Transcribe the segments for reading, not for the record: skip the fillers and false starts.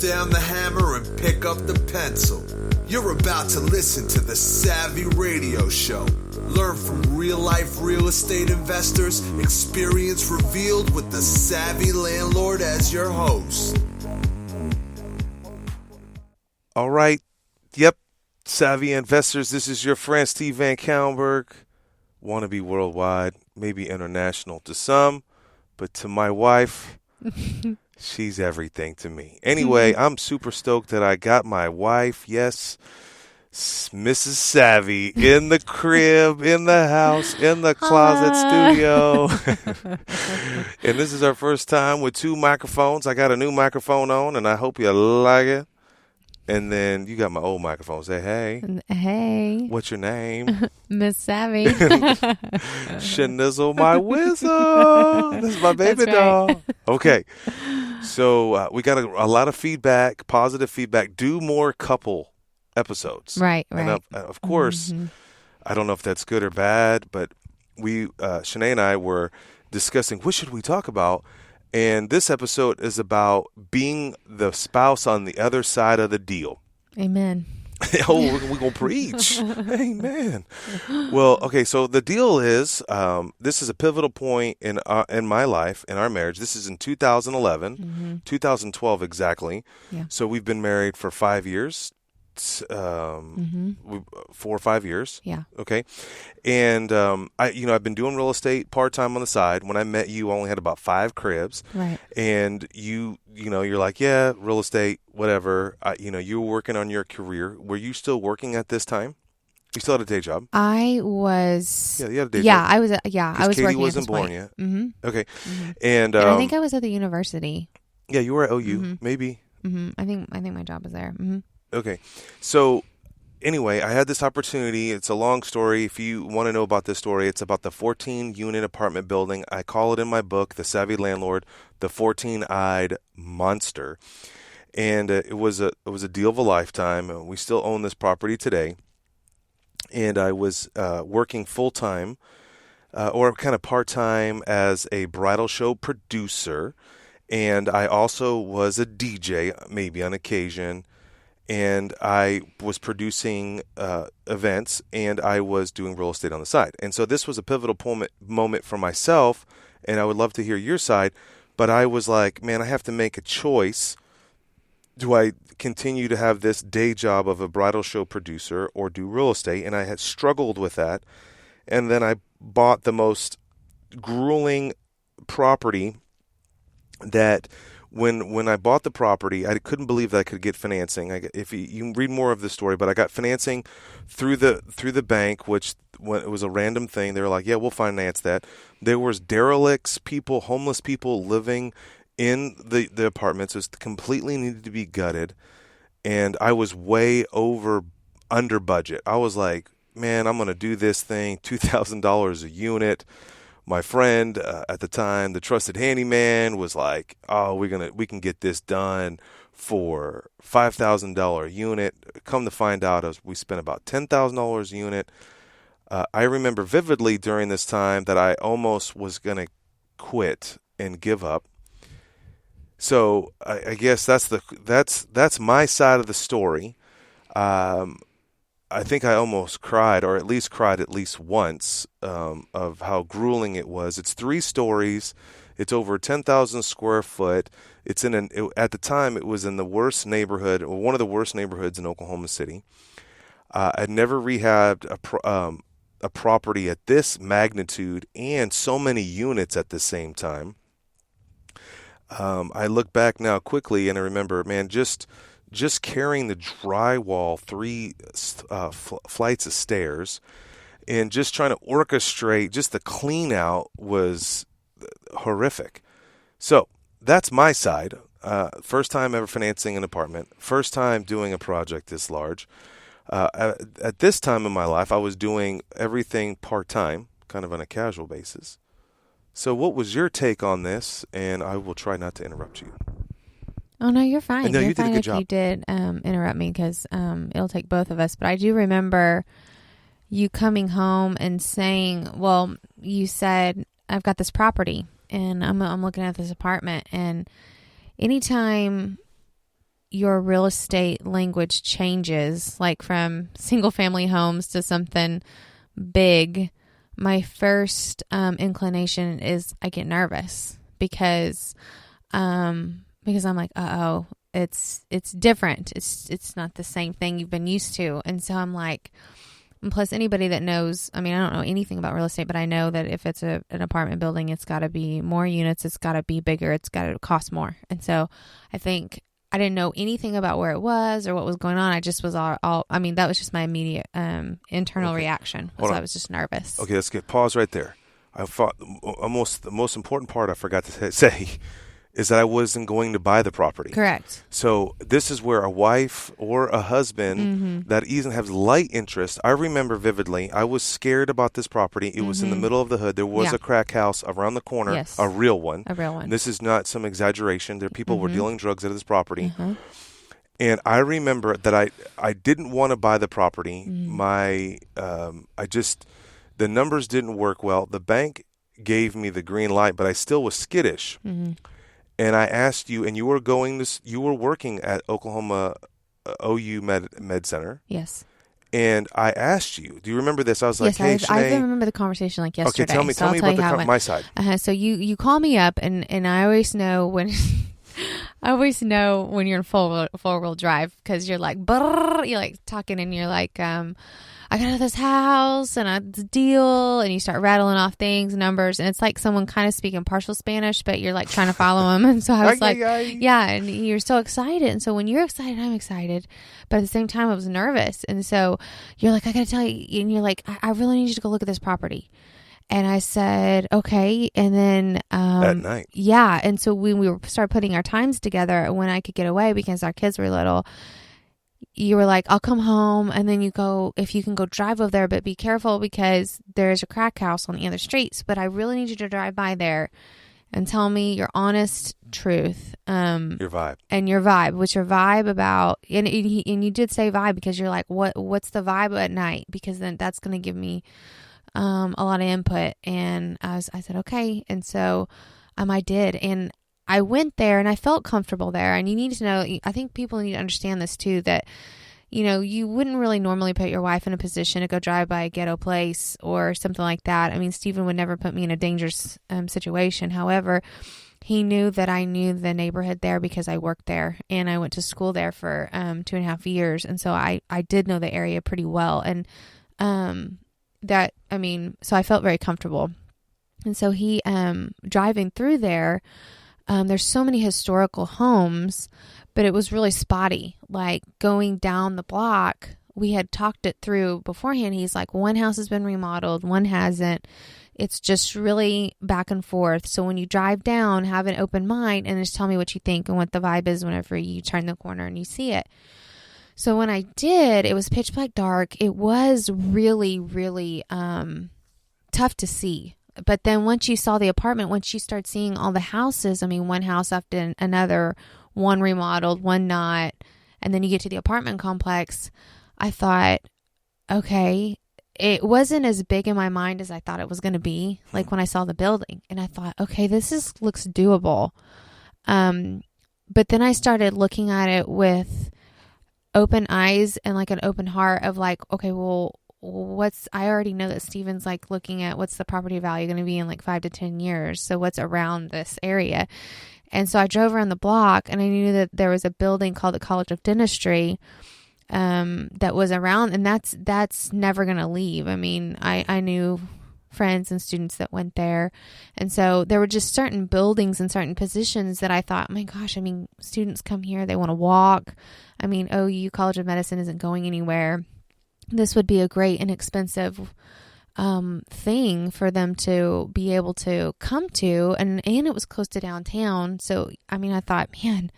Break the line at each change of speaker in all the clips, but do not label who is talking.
down the hammer and pick up the pencil. You're about to listen to the Savvy Radio Show. Learn from real-life real estate investors, experience revealed with the Savvy Landlord as your host.
All right. Yep. Savvy investors, this is your friend Steve VanCauwenbergh. Want to be worldwide, maybe international to some, but to my wife, she's everything to me. Anyway, I'm super stoked that I got my wife, yes, Mrs. Savvy, in the crib, in the house, in the closet studio. And this is our first time with two microphones. I got a new microphone on, and I hope you like it. And then you got my old microphone. Say, hey.
Hey.
What's your name?
Miss Savvy.
Shanizzle my whizzle. This is my baby doll. Okay. So we got a lot of feedback, positive feedback. Do more couple episodes.
Right.
And of course, I don't know if that's good or bad, but Shanae and I were discussing what should we talk about. And this episode is about being the spouse on the other side of the deal.
Amen.
Oh, we're going to preach. Amen. Well, okay, so the deal is, this is a pivotal point in my life, in our marriage. This is in 2011, 2012 exactly.
Yeah.
So we've been married for 5 years, 4 or 5 years.
Yeah.
Okay. And I've been doing real estate part-time on the side. When I met you, I only had about 5 cribs.
Right.
And you're like, yeah, real estate, whatever. You were working on your career. Were you still working at this time? You still had a day job?
I was.
Yeah, you had a day
yeah,
job.
I was. I was
Katie
working.
wasn't
at this
born
point.
yet.
Mm-hmm.
Okay.
Mm-hmm.
And
I think I was at the university.
Yeah, you were at OU, maybe.
Mm-hmm. I think my job was there. Mm-hmm.
Okay. So anyway, I had this opportunity. It's a long story. If you want to know about this story, it's about the 14-unit apartment building. I call it in my book, The Savvy Landlord, the 14-eyed monster. And it was a deal of a lifetime. We still own this property today. And I was working full-time or kind of part-time as a bridal show producer. And I also was a DJ, maybe on occasion. And I was producing events, and I was doing real estate on the side. And so this was a pivotal moment for myself, and I would love to hear your side. But I was like, man, I have to make a choice. Do I continue to have this day job of a bridal show producer or do real estate? And I had struggled with that. And then I bought the most grueling property that when I bought the property, I couldn't believe that I could get financing. If you can read more of the story, but I got financing through the bank, which when it was a random thing. They were like, yeah, we'll finance that. There was derelicts, homeless people living in the apartments. It completely needed to be gutted. And I was way under budget. I was like, man, I'm going to do this thing, $2,000 a unit. My friend at the time, the trusted handyman, was like, "Oh, we can get this done for $5,000 a unit." Come to find out, we spent about $10,000 a unit. I remember vividly during this time that I almost was going to quit and give up. So I guess that's my side of the story. I think I almost cried, or at least cried at least once, of how grueling it was. It's 3 stories. It's over 10,000 square foot. It's at the time, it was in the worst neighborhood, or one of the worst neighborhoods in Oklahoma City. I'd never rehabbed a property at this magnitude and so many units at the same time. I look back now quickly and I remember, man, just carrying the drywall 3 flights of stairs and just trying to orchestrate just the clean out was horrific. So that's my side. First time ever financing an apartment. First time doing a project this large. At this time in my life, I was doing everything part-time, kind of on a casual basis. So what was your take on this? And I will try not to interrupt you.
Oh, no, you're fine.
No,
you're
you did
fine
a good
if
job.
you did interrupt me because it'll take both of us. But I do remember you coming home and saying, well, you said, I've got this property and I'm looking at this apartment. And anytime your real estate language changes, like from single family homes to something big, my first inclination is I get nervous because I'm like, uh-oh, it's different. It's not the same thing you've been used to. And so I'm like, and plus anybody that knows, I mean, I don't know anything about real estate, but I know that if it's an apartment building, it's got to be more units. It's got to be bigger. It's got to cost more. And so I think I didn't know anything about where it was or what was going on. I just was all I mean, that was just my immediate internal reaction. So I was just nervous.
Okay, let's pause right there. I thought almost the most important part I forgot to say is that I wasn't going to buy the property.
Correct.
So this is where a wife or a husband that even has light interest. I remember vividly, I was scared about this property. It was in the middle of the hood. There was a crack house around the corner,
Yes.
a real one.
A real one.
This is not some exaggeration. There people were dealing drugs out of this property. And I remember that I didn't want to buy the property. The numbers didn't work well. The bank gave me the green light, but I still was skittish. And I asked you, and you were working at Oklahoma OU Med Center.
Yes.
And I asked you, do you remember this? I was like, hey,
I remember the conversation like yesterday.
Okay, tell me about my side.
So you call me up, and I always know when you're in four wheel drive because you're like, you're like talking, and you're like, I got out of this house and it's a deal, and you start rattling off things, numbers, and it's like someone kind of speaking partial Spanish, but you're like trying to follow them. And so I was like, yeah, and you're so excited. And so when you're excited, I'm excited, but at the same time I was nervous. And so you're like, I got to tell you, and you're like, I really need you to go look at this property. And I said, okay. And then,
at night.
Yeah. And so when we started putting our times together when I could get away because our kids were little, you were like, I'll come home, and then if you can go drive over there, but be careful because there's a crack house on the other streets. But I really need you to drive by there and tell me your honest truth.
Your vibe.
And your vibe. What's your vibe about? And you did say vibe because you're like, what's the vibe at night? Because then that's going to give me a lot of input. And I said, okay. And so I did. And I went there and I felt comfortable there. And you need to know, I think people need to understand this too, that, you wouldn't really normally put your wife in a position to go drive by a ghetto place or something like that. I mean, Stephen would never put me in a dangerous situation. However, he knew that I knew the neighborhood there because I worked there and I went to school there for 2.5 years. And so I did know the area pretty well. And so I felt very comfortable. And so he, driving through there, there's so many historical homes, but it was really spotty. Like going down the block, we had talked it through beforehand. He's like, one house has been remodeled, one hasn't. It's just really back and forth. So when you drive down, have an open mind and just tell me what you think and what the vibe is whenever you turn the corner and you see it. So when I did, it was pitch black dark. It was really, really tough to see. But then once you saw the apartment, once you start seeing all the houses, I mean, one house after another, one remodeled, one not, and then you get to the apartment complex, I thought, okay, it wasn't as big in my mind as I thought it was going to be, like when I saw the building. And I thought, okay, looks doable. But then I started looking at it with open eyes and like an open heart of like, okay, well, I already know that Steven's like looking at what's the property value going to be in like 5 to 10 years. So what's around this area? And so I drove around the block and I knew that there was a building called the College of Dentistry that was around, and that's never going to leave. I mean, I knew friends and students that went there. And so there were just certain buildings and certain positions that I thought, oh my gosh, I mean, students come here, they want to walk. I mean, OU College of Medicine isn't going anywhere. This would be a great inexpensive thing for them to be able to come to. And it was close to downtown. So, I mean, I thought, man,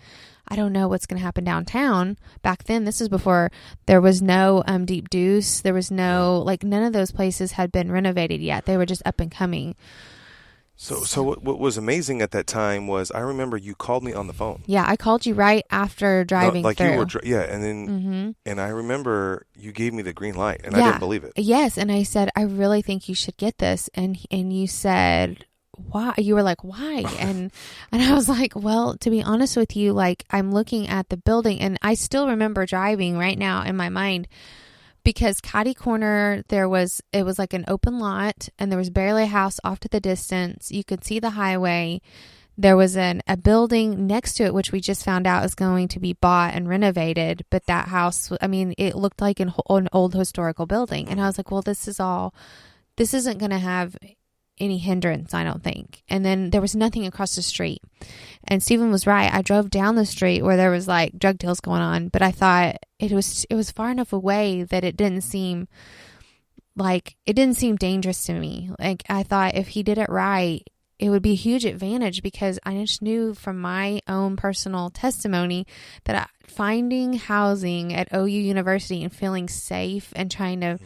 I don't know what's going to happen downtown. Back then, this is before there was no Deep Deuce. There was no, like, none of those places had been renovated yet. They were just up and coming.
So what was amazing at that time was I remember you called me on the phone.
Yeah, I called you right after driving through.
You were, and then and I remember you gave me the green light, and I didn't believe it.
Yes, and I said, I really think you should get this, and you said, why? You were like, why? And I was like, well, to be honest with you, like I'm looking at the building and I still remember driving right now in my mind because Catty Corner, it was like an open lot and there was barely a house off to the distance. You could see the highway. There was a building next to it, which we just found out is going to be bought and renovated. But that house, I mean, it looked like an old historical building. And I was like, well, this isn't going to have any hindrance, I don't think. And then there was nothing across the street. And Stephen was right. I drove down the street where there was like drug deals going on. But I thought it was far enough away that it didn't seem dangerous to me. Like I thought if he did it right, it would be a huge advantage because I just knew from my own personal testimony that finding housing at OU University and feeling safe and trying to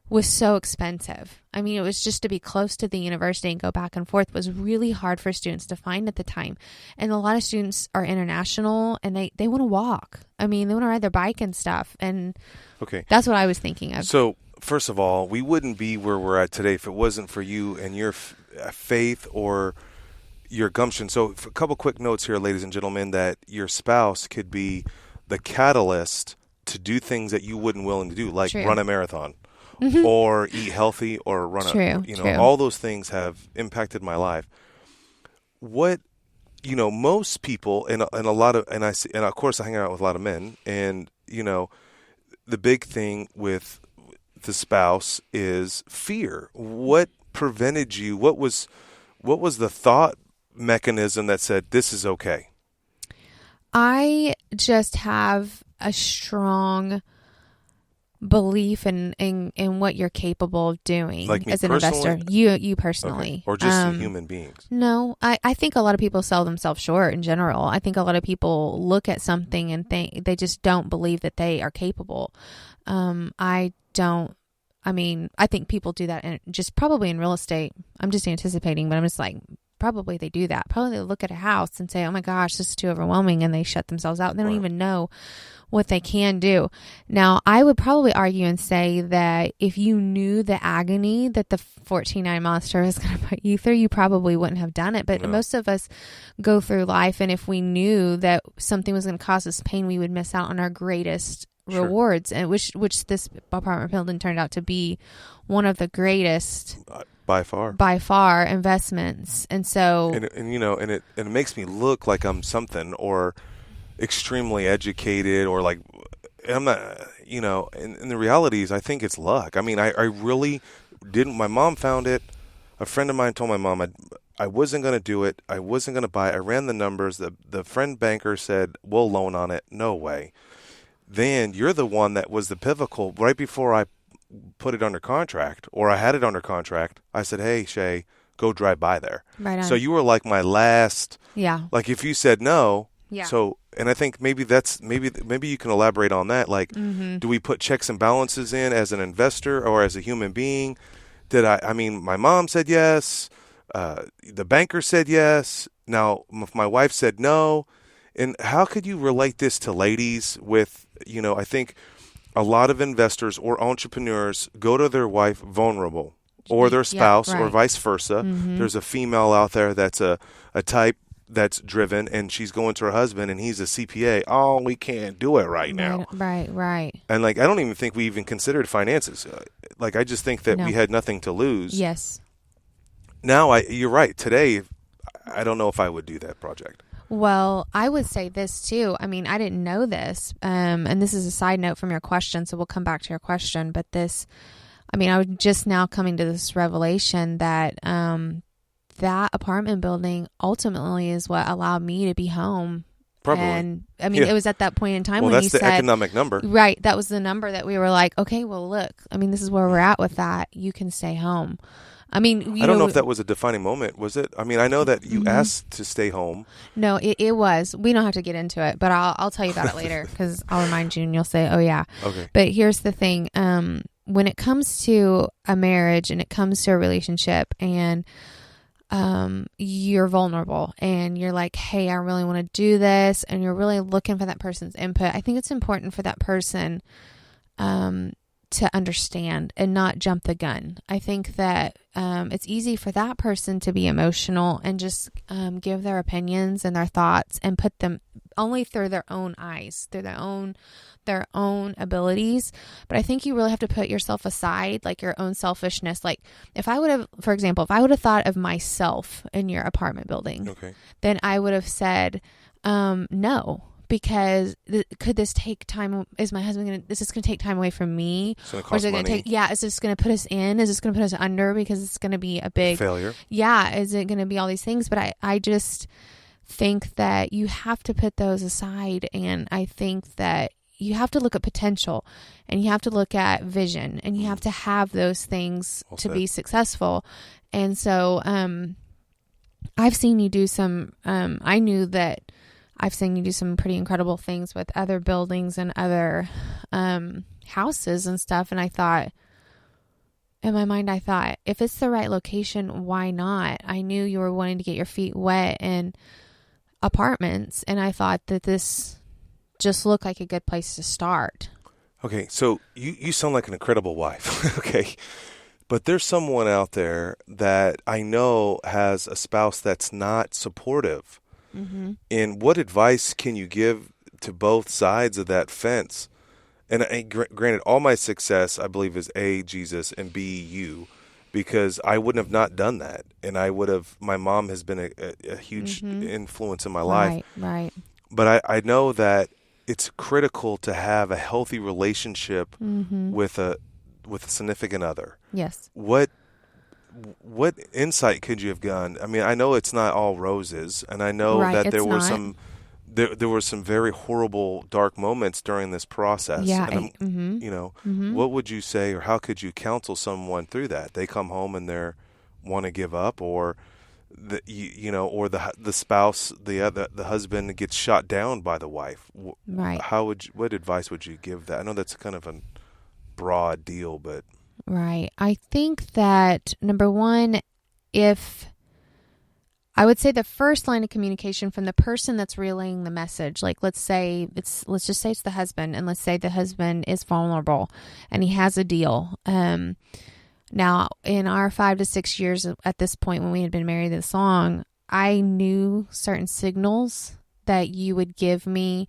was so expensive. I mean, it was just to be close to the university and go back and forth was really hard for students to find at the time. And a lot of students are international and they want to walk. I mean, they want to ride their bike and stuff. And that's what I was thinking of.
So first of all, we wouldn't be where we're at today if it wasn't for you and your faith or your gumption. So a couple quick notes here, ladies and gentlemen, that your spouse could be the catalyst to do things that you wouldn't willing to do, like run a marathon or eat healthy or run all those things have impacted my life. What, most people and a lot of, and of course I hang out with a lot of men and, the big thing with the spouse is fear. What prevented you? What was the thought mechanism that said this is okay?
I just have a strong belief in what you're capable of doing as an investor. You personally,
or just in human beings?
No, I think a lot of people sell themselves short in general. I think a lot of people look at something and think they just don't believe that they are capable. I don't. I mean, I think people do that and just probably in real estate. I'm just anticipating, but I'm just like, probably they do that. Probably they look at a house and say, oh my gosh, this is too overwhelming. And they shut themselves out. They don't even know what they can do. Now, I would probably argue and say that if you knew the agony that the 14-9 monster is going to put you through, you probably wouldn't have done it. But most of us go through life. And if we knew that something was going to cause us pain, we would miss out on our greatest rewards, and which this apartment building turned out to be one of the greatest
by far
investments. And so
and it makes me look like I'm something or extremely educated or like I'm not, and the reality is I think it's luck. I mean, I really didn't. My mom found it. A friend of mine told my mom I wasn't going to do it. I wasn't going to buy it. I ran the numbers. The friend banker said, we'll loan on it. No way. Then you're the one that was the pivotal right before I put it under contract or I had it under contract. I said, hey, Shay, go drive by there.
Right on.
So you were like my last.
Yeah.
Like if you said no.
Yeah.
So, and I think maybe you can elaborate on that. Like, do we put checks and balances in as an investor or as a human being? I mean, my mom said yes. The banker said yes. Now, if my wife said no. And how could you relate this to ladies with, I think a lot of investors or entrepreneurs go to their wife vulnerable or their spouse or vice versa. There's a female out there that's a type that's driven and she's going to her husband and he's a CPA. Oh, we can't do it right now.
Right.
And I don't even think we even considered finances. I just think that we had nothing to lose.
Yes.
Now, you're right. Today, I don't know if I would do that project.
Well, I would say this too. I mean, I didn't know this, and this is a side note from your question, so we'll come back to your question. But I was just now coming to this revelation that that apartment building ultimately is what allowed me to be home.
Probably.
And I mean, it was at that point in time when you said,
that's the economic number.
Right. That was the number that we were like, okay, well, look, I mean, this is where we're at with that. You can stay home. I mean,
I don't know if that was a defining moment, was it? I mean, I know that you asked to stay home.
No, it was. We don't have to get into it, but I'll tell you about it later because I'll remind you and you'll say, oh, yeah.
Okay.
But here's the thing. When it comes to a marriage and it comes to a relationship and you're vulnerable and you're like, hey, I really want to do this, and you're really looking for that person's input, I think it's important for that person to understand and not jump the gun. I think that it's easy for that person to be emotional and just give their opinions and their thoughts and put them only through their own eyes, through their own abilities. But I think you really have to put yourself aside, like your own selfishness. Like if I would have, for example, if I would have thought of myself in your apartment building,
Okay.
then I would have said, no. Because could this take time? Is my husband is this going to take time away from me?
Or
is it going to take? Yeah, is this going to put us in? Is this going to put us under? Because it's going to be a big
failure.
Yeah, is it going to be all these things? But I just think that you have to put those aside, and I think that you have to look at potential, and you have to look at vision, and you have to have those things to be successful. And so, I've seen you do some. I knew that. I've seen you do some pretty incredible things with other buildings and other houses and stuff. And I thought, in my mind, if it's the right location, why not? I knew you were wanting to get your feet wet in apartments. And I thought that this just looked like a good place to start.
Okay, so you sound like an incredible wife. Okay. But there's someone out there that I know has a spouse that's not supportive. Mm-hmm. And what advice can you give to both sides of that fence? And granted, all my success, I believe, is A, Jesus, and B, you, because I wouldn't have not done that. And my mom has been a huge influence in my life.
Right.
But I know that it's critical to have a healthy relationship with a significant other.
Yes.
What insight could you have gone? I mean, I know it's not all roses, and I know that there were some very horrible, dark moments during this process.
Yeah,
and what would you say, or how could you counsel someone through that? They come home and they want to give up, or the spouse, the husband gets shot down by the wife.
Right.
What advice would you give that? I know that's kind of a broad deal, but.
Right. I think that number one, I would say the first line of communication from the person that's relaying the message, like let's just say it's the husband, and let's say the husband is vulnerable and he has a deal. Now in our 5 to 6 years at this point, when we had been married this long, I knew certain signals that you would give me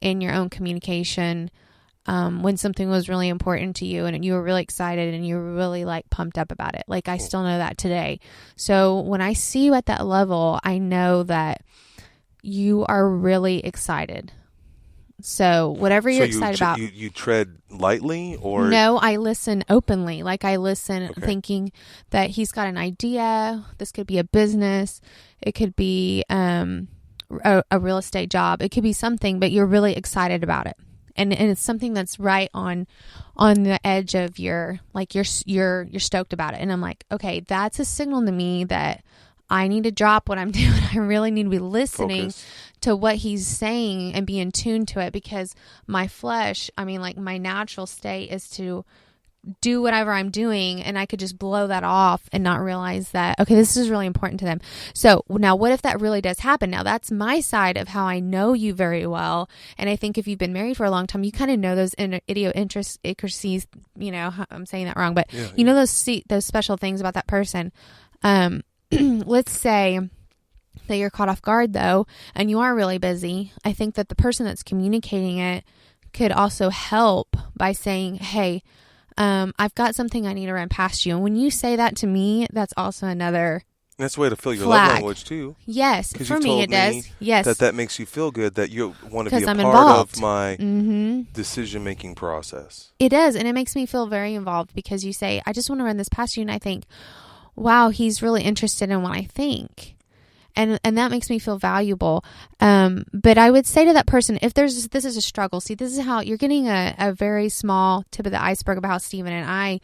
in your own communication when something was really important to you and you were really excited and you were really like pumped up about it. Like I still know that today. So when I see you at that level, I know that you are really excited. So whatever you're excited about.
You tread lightly or?
No, I listen openly. Like I listen thinking that he's got an idea. This could be a business. It could be a real estate job. It could be something, but you're really excited about it. And it's something that's right on the edge of you're stoked about it. And I'm like, okay, that's a signal to me that I need to drop what I'm doing. I really need to be listening to what he's saying and be in tune to it, because my flesh, my natural state is to do whatever I'm doing, and I could just blow that off and not realize that, okay, this is really important to them. So now what if that really does happen? Now that's my side of how I know you very well. And I think if you've been married for a long time, you kind of know those idiosyncrasies, I'm saying that wrong, but know those special things about that person. Let's say that you're caught off guard though, and you are really busy. I think that the person that's communicating it could also help by saying, hey, I've got something I need to run past you. And when you say that to me, that's also another
That's a way to feel your
flag.
love language too.
Yes, for me it does. Yes,
that makes you feel good, that you want to be a
I'm
part
involved.
of my decision-making process.
It does, and it makes me feel very involved because you say, I just want to run this past you, and I think, wow, he's really interested in what I think. And that makes me feel valuable. But I would say to that person, if this is a struggle, see, this is how you're getting a very small tip of the iceberg about how Stephen and I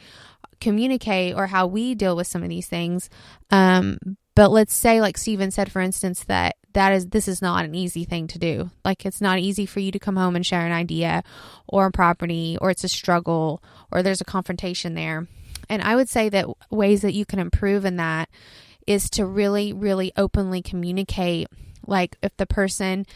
communicate or how we deal with some of these things. But let's say, like Stephen said, for instance, this is not an easy thing to do. Like it's not easy for you to come home and share an idea or a property, or it's a struggle, or there's a confrontation there. And I would say that ways that you can improve in that is to really, really openly communicate. Like if the person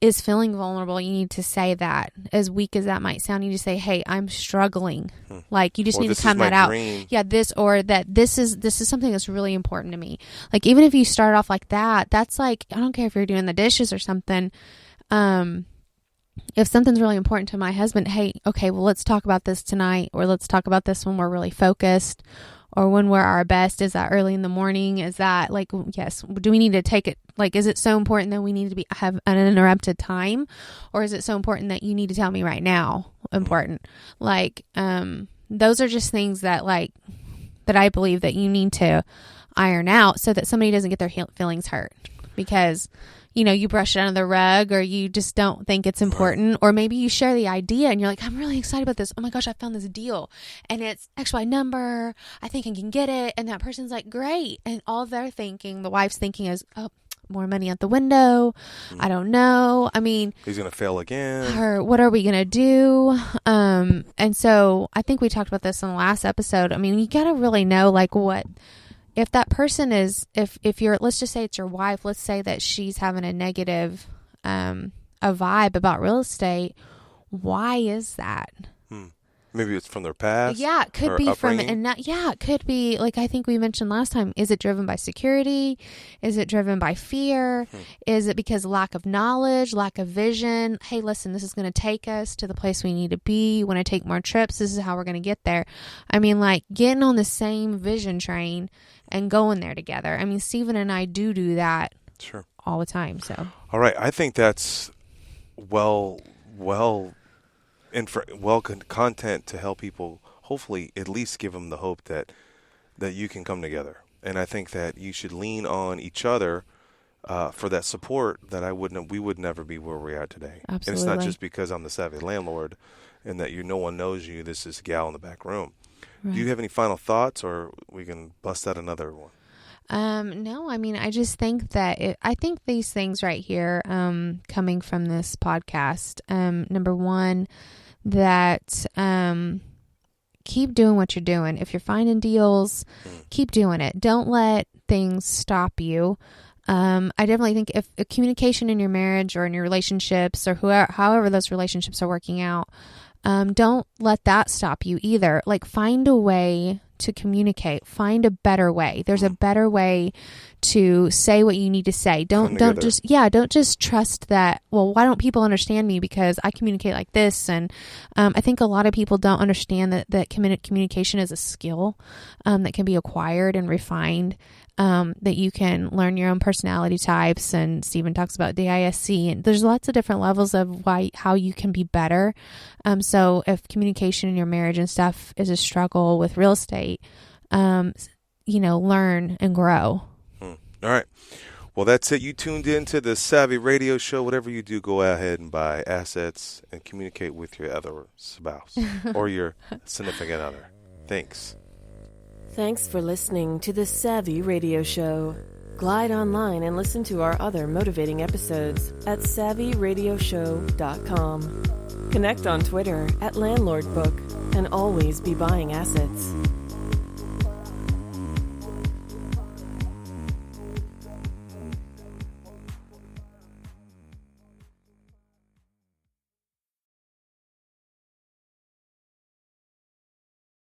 is feeling vulnerable, you need to say that. As weak as that might sound, you need to say, hey, I'm struggling. Like, you just need to come that out. Yeah, this is something that's really important to me. Like, even if you start off like that, that's like, I don't care if you're doing the dishes or something. If something's really important to my husband, hey, okay, well, let's talk about this tonight, or let's talk about this when we're really focused, or when we're our best. Is that early in the morning? Is that like, yes, do we need to take it? Like, is it so important that we need to have an uninterrupted time? Or is it so important that you need to tell me right now? Important. Like, those are just things that that I believe that you need to iron out so that somebody doesn't get their feelings hurt because, you brush it under the rug, or you just don't think it's important, or maybe you share the idea and you're like, I'm really excited about this. Oh my gosh, I found this deal and it's XY number. I think I can get it. And that person's like, great. And all they're thinking, the wife's thinking is, oh, more money out the window. I don't know. I mean,
he's going to fail again.
Or what are we going to do? And so I think we talked about this in the last episode. I mean, you got to really know what, if that person is, if you're, let's just say it's your wife, let's say that she's having a negative, a vibe about real estate. Why is that?
Maybe it's from their past.
Yeah, it could be upbringing. It could be, like I think we mentioned last time, is it driven by security? Is it driven by fear? Is it because lack of knowledge, lack of vision? Hey, listen, this is going to take us to the place we need to be. You want to take more trips? This is how we're going to get there. I mean, like, getting on the same vision train and going there together. I mean, Stephen and I do that all the time. So,
all right. I think that's content to help people, hopefully at least give them the hope that you can come together. And I think that you should lean on each other for that support that we would never be where we're at today.
Absolutely.
And it's not just because I'm the savvy landlord and that no one knows you. This is gal in the back room. Right. Do you have any final thoughts, or we can bust out another one?
No, I mean, I just think that I think these things right here, coming from this podcast, number one, that, keep doing what you're doing. If you're finding deals, keep doing it. Don't let things stop you. I definitely think if communication in your marriage or in your relationships or however those relationships are working out, don't let that stop you either. Like, find a way to communicate. Find a better way. There's a better way to say what you need to say. Don't just trust that, well, why don't people understand me because I communicate like this? And I think a lot of people don't understand that communication is a skill that can be acquired and refined, that you can learn your own personality types. And Stephen talks about DISC, and there's lots of different levels of how you can be better. So if communication in your marriage and stuff is a struggle with real estate, learn and grow.
All right. Well, that's it. You tuned in to the Savvy Radio Show. Whatever you do, go ahead and buy assets and communicate with your other spouse or your significant other. Thanks.
Thanks for listening to the Savvy Radio Show. Glide online and listen to our other motivating episodes at savvyradioshow.com. Connect on Twitter at LandlordBook and always be buying assets.